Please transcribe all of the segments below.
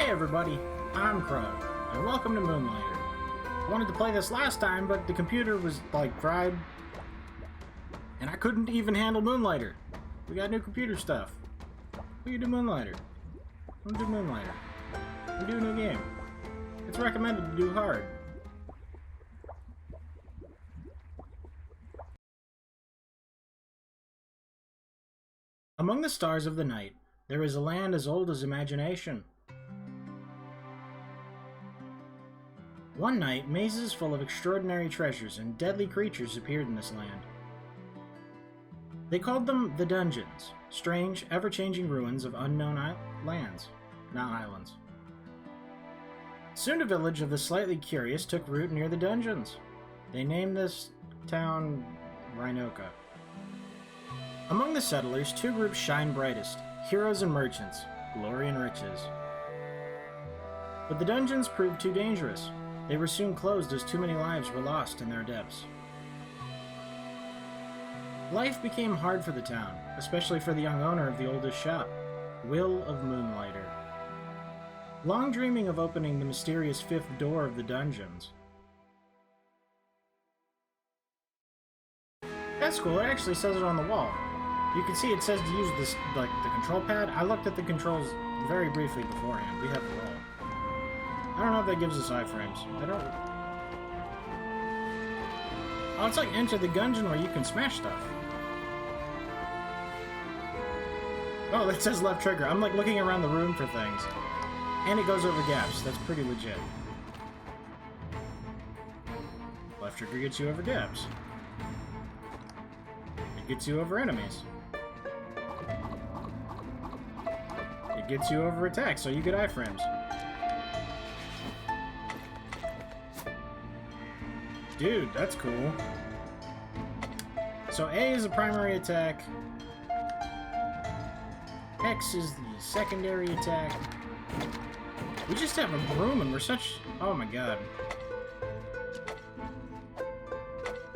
Hey everybody, I'm Crow, and welcome to Moonlighter. I wanted to play this last time, but the computer was, fried, and I couldn't even handle Moonlighter. We got new computer stuff. We can do Moonlighter. I'm gonna do Moonlighter. We do a new game. It's recommended to do hard. Among the stars of the night, there is a land as old as imagination. One night, mazes full of extraordinary treasures and deadly creatures appeared in this land. They called them the Dungeons, strange, ever-changing ruins of unknown lands, not islands. Soon a village of the slightly curious took root near the dungeons. They named this town Rhinoka. Among the settlers, two groups shine brightest, heroes and merchants, glory and riches. But the dungeons proved too dangerous. They were soon closed as too many lives were lost in their depths. Life became hard for the town, especially for the young owner of the oldest shop, Will of Moonlighter. Long dreaming of opening the mysterious fifth door of the dungeons. That's cool, it actually says it on the wall. You can see it says to use this, the control pad. I looked at the controls very briefly beforehand. We have the roll. I don't know if that gives us iframes. I don't... Oh, it's like Enter the Gungeon where you can smash stuff. Oh, that says left trigger. I'm like looking around the room for things. And it goes over gaps. That's pretty legit. Left trigger gets you over gaps. It gets you over enemies. It gets you over attacks, so you get iframes. Dude, that's cool. So A is a primary attack. X is the secondary attack. We just have a broom and we're such... Oh my god.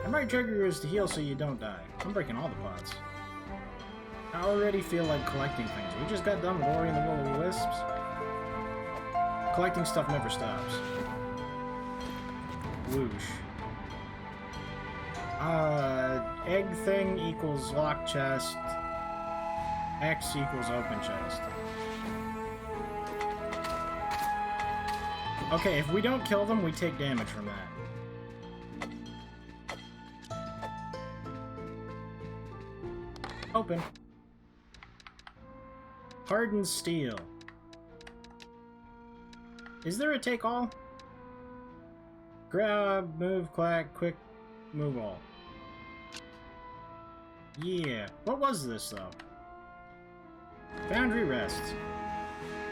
And right trigger is to heal so you don't die. I'm breaking all the pots. I already feel like collecting things. We just got done with Ori and the Will-O-Wisps. Collecting stuff never stops. Whoosh. Egg thing equals lock chest. X equals open chest. Okay, if we don't kill them, we take damage from that. Open. Hardened steel. Is there a take all? Grab, move, clack, quick, move all. Yeah. What was this, though? Foundry rests.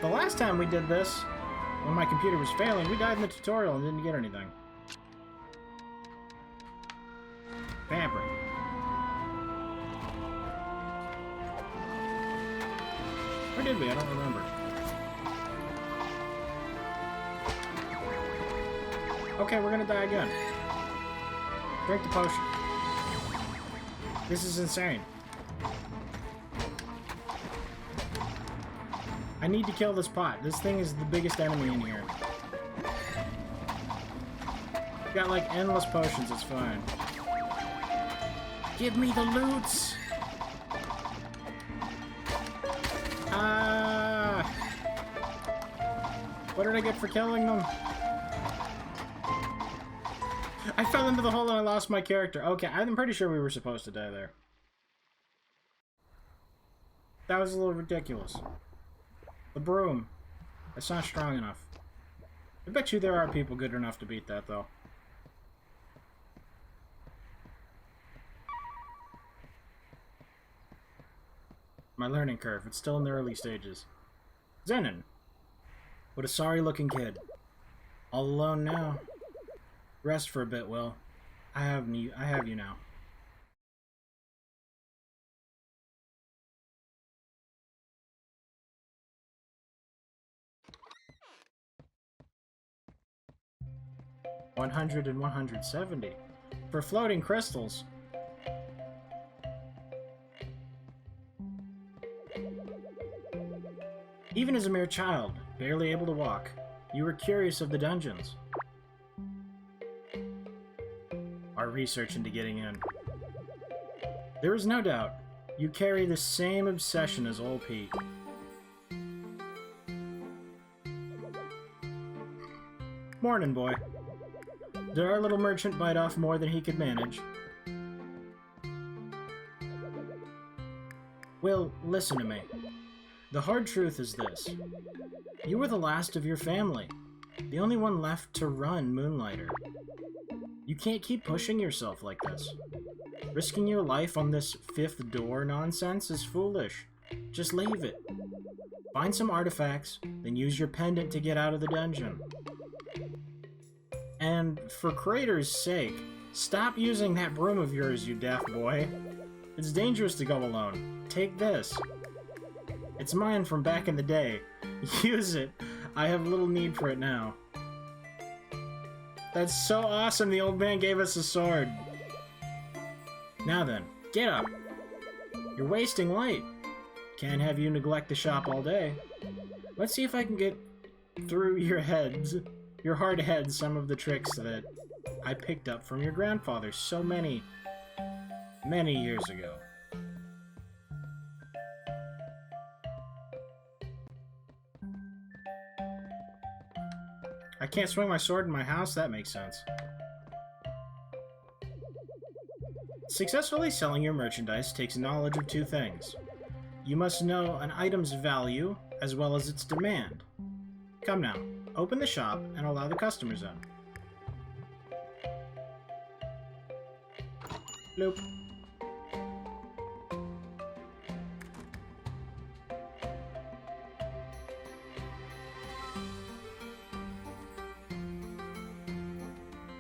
The last time we did this, when my computer was failing, we died in the tutorial and didn't get anything. Fabric. Where did we? I don't remember. Okay, we're gonna die again. Drink the potion. This is insane. I need to kill this pot. This thing is the biggest enemy in here. Got like endless potions, it's fine. Give me the loots! Ah! What did I get for killing them? I fell into the hole and I lost my character. Okay, I'm pretty sure we were supposed to die there. That was a little ridiculous. The broom. That's not strong enough. I bet you there are people good enough to beat that, though. My learning curve. It's still in the early stages. Zenon. What a sorry-looking kid. All alone now. Rest for a bit, Will. I have you now. $100 and $170 for floating crystals. Even as a mere child, barely able to walk. You were curious of the dungeons. Our research into getting in. There is no doubt, you carry the same obsession as old Pete. Morning, boy. Did our little merchant bite off more than he could manage? Well, listen to me. The hard truth is this. You were the last of your family. The only one left to run Moonlighter. You can't keep pushing yourself like this. Risking your life on this fifth door nonsense is foolish. Just leave it. Find some artifacts, then use your pendant to get out of the dungeon. And for Crater's sake, stop using that broom of yours, you daft boy. It's dangerous to go alone. Take this. It's mine from back in the day. Use it. I have little need for it now. That's so awesome, the old man gave us a sword. Now then, get up. You're wasting light. Can't have you neglect the shop all day. Let's see if I can get through your hard heads, some of the tricks that I picked up from your grandfather so many years ago. I can't swing my sword in my house? That makes sense. Successfully selling your merchandise takes knowledge of two things. You must know an item's value, as well as its demand. Come now, open the shop and allow the customers in. Bloop.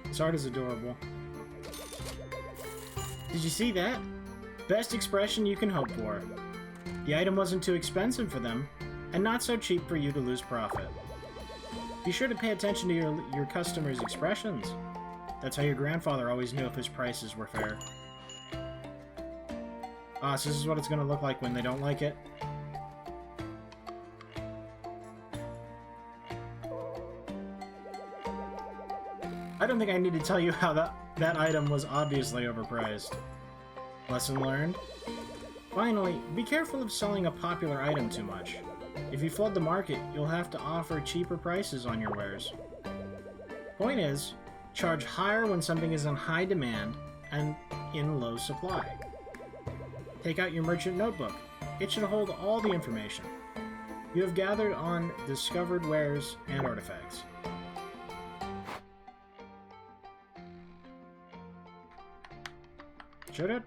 This art is adorable. Did you see that? Best expression you can hope for. The item wasn't too expensive for them, and not so cheap for you to lose profit. Be sure to pay attention to your customers' expressions. That's how your grandfather always knew if his prices were fair. Ah, so this is what it's going to look like when they don't like it. I don't think I need to tell you how that item was obviously overpriced. Lesson learned? Finally, be careful of selling a popular item too much. If you flood the market, you'll have to offer cheaper prices on your wares. Point is, charge higher when something is in high demand and in low supply. Take out your merchant notebook. It should hold all the information you have gathered on discovered wares and artifacts. Should it?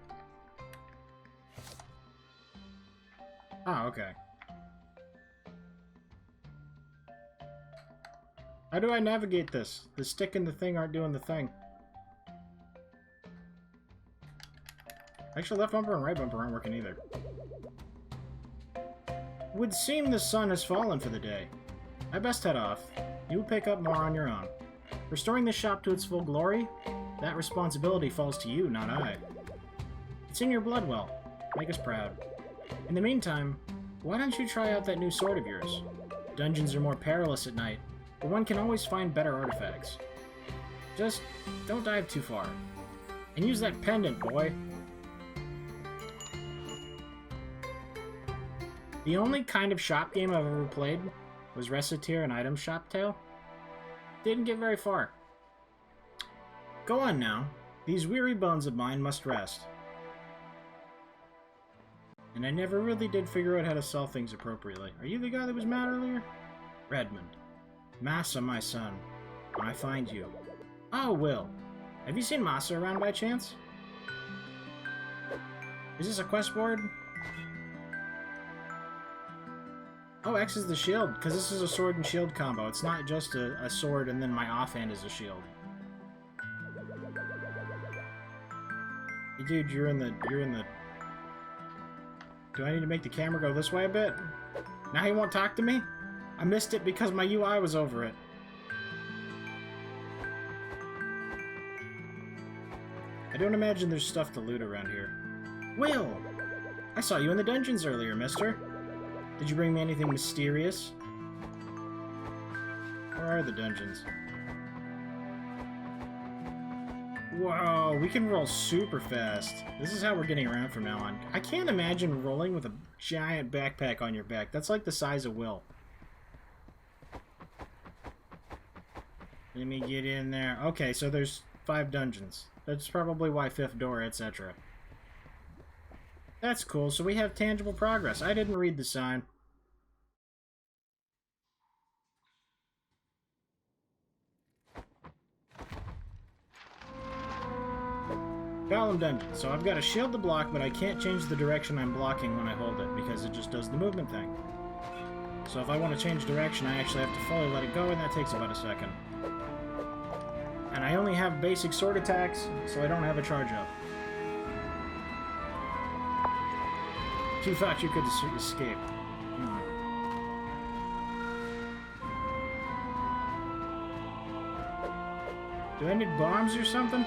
Ah, okay. How do I navigate this? The stick and the thing aren't doing the thing. Actually, left bumper and right bumper aren't working either. Would seem the sun has fallen for the day. I best head off. You'll pick up more on your own. Restoring the shop to its full glory? That responsibility falls to you, not I. It's in your blood well. Make us proud. In the meantime, why don't you try out that new sword of yours? Dungeons are more perilous at night, but one can always find better artifacts. Just don't dive too far. And use that pendant, boy. The only kind of shop game I've ever played was Recettear and Item Shop Tale. Didn't get very far. Go on now. These weary bones of mine must rest. And I never really did figure out how to sell things appropriately. Are you the guy that was mad earlier? Redmond. Massa, my son. When I find you. Oh, Will. Have you seen Massa around by chance? Is this a quest board? Oh, X is the shield, because this is a sword and shield combo. It's not just a sword and then my offhand is a shield. Hey, dude, you're in the... Do I need to make the camera go this way a bit? Now he won't talk to me? I missed it because my UI was over it. I don't imagine there's stuff to loot around here. Will! I saw you in the dungeons earlier, mister. Did you bring me anything mysterious? Where are the dungeons? Whoa, we can roll super fast. This is how we're getting around from now on. I can't imagine rolling with a giant backpack on your back. That's like the size of Will. Let me get in there. Okay, so there's 5 dungeons. That's probably why 5th door, etc. That's cool, so we have tangible progress. I didn't read the sign. Golem Dungeon. So I've got a shield to block, but I can't change the direction I'm blocking when I hold it, because it just does the movement thing. So if I want to change direction, I actually have to fully let it go, and that takes about a second. And I only have basic sword attacks, so I don't have a charge up. You thought you could escape. Do I need bombs or something?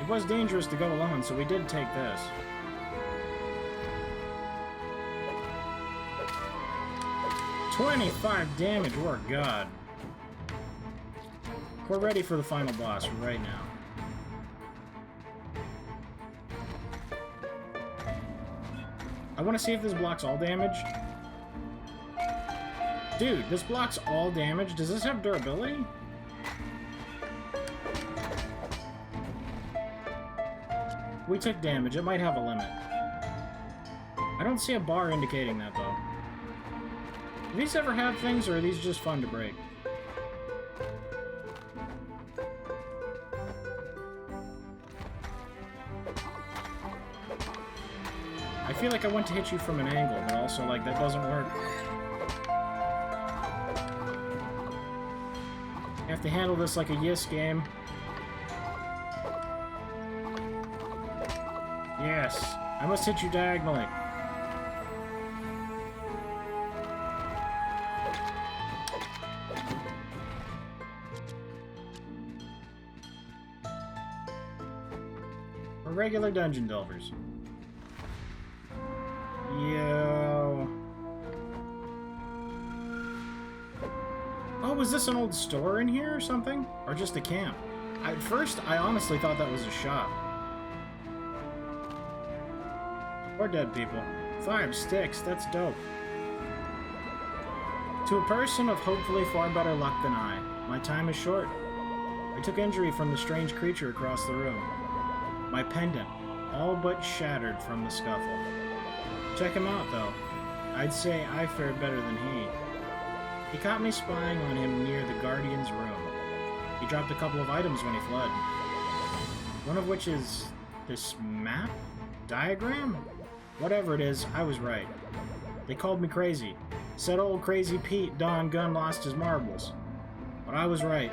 It was dangerous to go alone, so we did take this. $25 damage, we're god. We're ready for the final boss right now. I want to see if this blocks all damage. Dude, this blocks all damage? Does this have durability? We took damage. It might have a limit. I don't see a bar indicating that, though. Do these ever have things, or are these just fun to break? I feel like I want to hit you from an angle, but also, like, that doesn't work. You have to handle this like a yes game. Yes, I must hit you diagonally. We're regular dungeon delvers. Yo. Oh, was this an old store in here or something? Or just a camp? At first, I honestly thought that was a shop. Or dead people. 5 sticks, that's dope. To a person of hopefully far better luck than I, my time is short. I took injury from the strange creature across the room. My pendant, all but shattered from the scuffle. Check him out, though. I'd say I fared better than he. He caught me spying on him near the Guardian's room. He dropped a couple of items when he fled. One of which is this map? Diagram? Whatever it is, I was right. They called me crazy. Said old Crazy Pete Don Gunn lost his marbles. But I was right.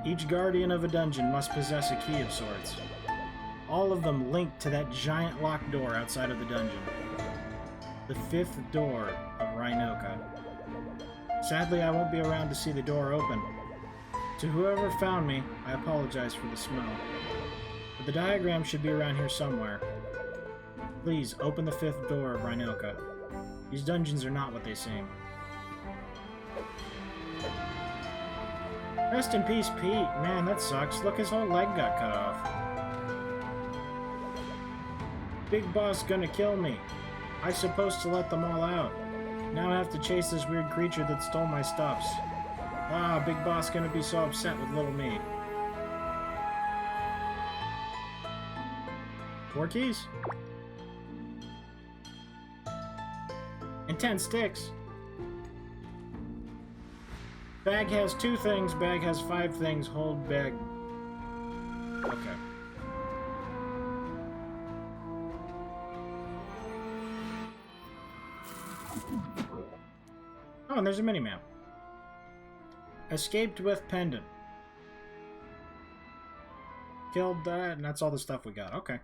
Each guardian of a dungeon must possess a key of sorts. All of them linked to that giant locked door outside of the dungeon. The 5th door of Rhinoka. Sadly, I won't be around to see the door open. To whoever found me, I apologize for the smell. But the diagram should be around here somewhere. Please, open the 5th door of Rhinoka. These dungeons are not what they seem. Rest in peace, Pete. Man, that sucks. Look, his whole leg got cut off. Big boss gonna kill me. I supposed to let them all out. Now I have to chase this weird creature that stole my stuffs. Ah, Big Boss gonna be so upset with little me. 4 keys. And 10 sticks. Bag has 2 things, bag has 5 things, hold bag. Okay. Oh, and there's a mini-map. Escaped with pendant. Killed that, and that's all the stuff we got. Okay.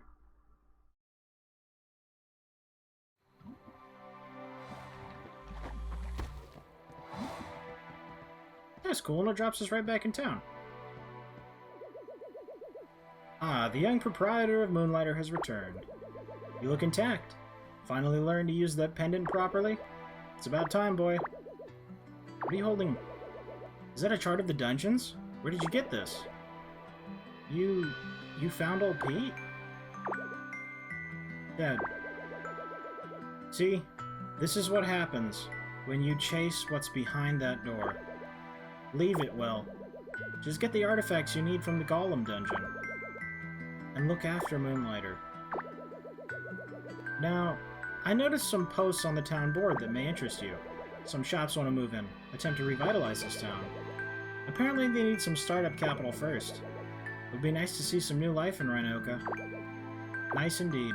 That's cool, and it drops us right back in town. Ah, the young proprietor of Moonlighter has returned. You look intact. Finally learned to use that pendant properly? It's about time, boy. What are you holding? Is that a chart of the dungeons? Where did you get this? You found old Pete? Dad. See? This is what happens when you chase what's behind that door. Leave it well. Just get the artifacts you need from the Golem dungeon. And look after Moonlighter. Now, I noticed some posts on the town board that may interest you. Some shops want to move in, attempt to revitalize this town. Apparently they need some startup capital first. It would be nice to see some new life in Rhinoka. Nice indeed.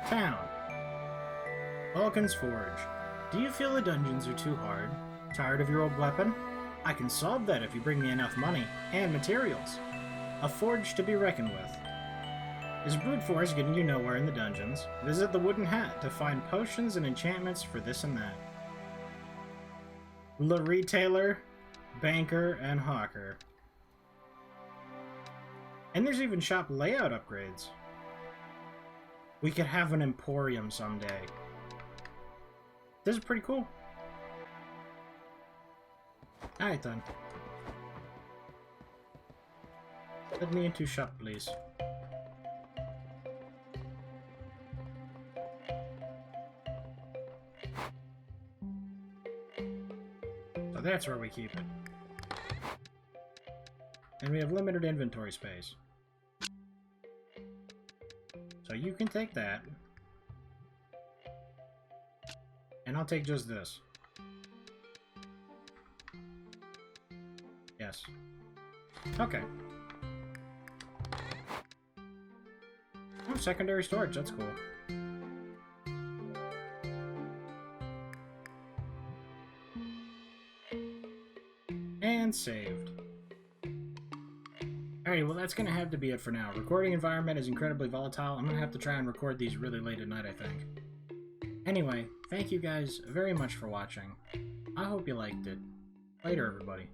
Town. Vulcan's Forge. Do you feel the dungeons are too hard? Tired of your old weapon? I can solve that if you bring me enough money and materials. A forge to be reckoned with. Is brute force getting you nowhere in the dungeons? Visit the Wooden Hat to find potions and enchantments for this and that. The retailer, banker, and hawker. And there's even shop layout upgrades. We could have an emporium someday. This is pretty cool. Alright then. Let me into shop, please. So that's where we keep it. And we have limited inventory space. So you can take that. And I'll take just this. Yes. Okay. Oh, secondary storage, that's cool. And saved. Alrighty, well that's gonna have to be it for now. Recording environment is incredibly volatile. I'm gonna have to try and record these really late at night, I think. Anyway, thank you guys very much for watching. I hope you liked it. Later, everybody.